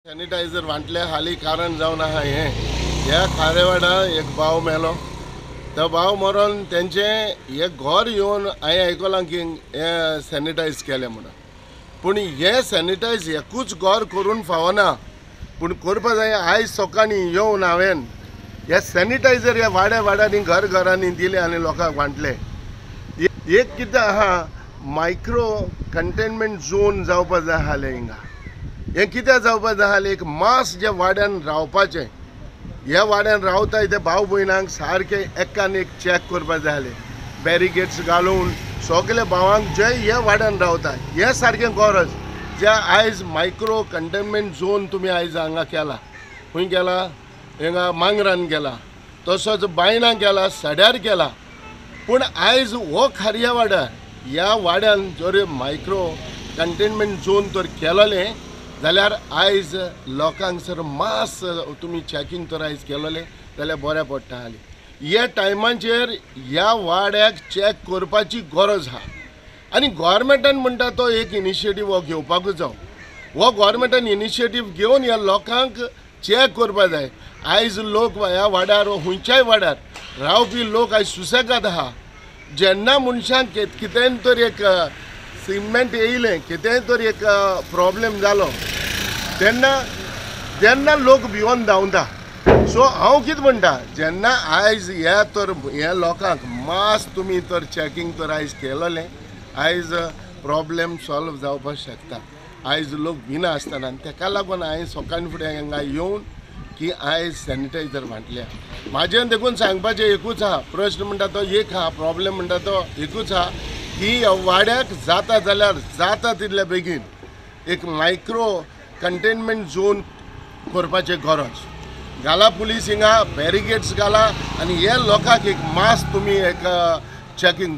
Sanitiser वांटले हाली कारण जावन आहा ह्या खारेवाडा एक भाव मेलो. तो भाव मरोन तेंचे हे घर येवन हांवें आयकलां की हे सॅनिटायज केलें म्हणून. पूण हे सॅनिटायज एकूच घर करून फावना, पूण करपा जाय. आयज सकाळीं येवन हांवें हे सॅनिटायझर ह्या वाड्या वाड्यांनी घर घरांनी दिले आनी लोकांक वांटले. एक कितें आहा, मायक्रो कंटेनमेंट झोन जावपा जाय आसलें हिंगा. हें कितें जावपा जाय आसलें, एक मास जे वाड्यान रावपाचें, ह्या वाड्यान रावताय ते भाव भयणांक सारके एकान एक चॅक करपा जाय आसलें. बॅरिकेड्स घालून सगळे भावांक जे ह्या वाड्यान रावताय हें सारकें गरज. जे आयज मायक्रो कंटेनमेंट झोन तुमी आयज हांगा केला, खंय केला, हिंगा मांगरान केला, तसोच बायणां केला, सड्यार केला. पूण आयज हो खारया वाड्यार ह्या वाड्यान जर मायक्रो कंटेनमेंट झोन तर केलोलें जाल्यार आयज लोकांक सर मास तुमी चॅकींग तर आयज केलोलें जाल्यार बरें पडटा आसलें. ह्या टायमाचेर ह्या वाड्याक चॅक करपाची गरज आहा आनी गोवोरमेंटान म्हणटा तो एक इनिशिएटीव हो घेवपाकूच जाय. हो गोवोरमेंटान इनिशिएटीव घेवन ह्या लोकांक चॅक करपा जाय. आयज लोक ह्या वाड्यार खंयच्याय वाड्यार रावपी लोक आयज सुसेगाद आहा. जेन्ना मनशांक कितेंय तर एक सिमेंट येयलें, कितेंय तर एक प्रॉब्लेम जालो तेन्ना लोक भिवून धांवता. सो हांव कितें म्हणटा, जेन्ना आयज ह्या लोकांक मास तुमी तर चॅकींग तर आयज केलोलें, आयज प्रॉब्लेम सॉल्व जावपाक शकता. आयज लोक भिना आसतना तेका लागून हांवें सकाळीं फुडें हांगा येवन की आयज सॅनिटायझर वांटल्या. म्हाजें देखून सांगपाचें एकूच आहा, प्रश्न म्हणटा तो एक आहा, प्रॉब्लेम म्हणटा तो एकूच आहा की वाड्याक जाता जाल्यार जाता तितले बेगीन एक मायक्रो कंटेनमेंट झोन करपाचें गरज. घाला पुलीस हिंगा, बॅरिकेड्स घाला आनी हे लोकांक एक मास तुमी एक चॅकींग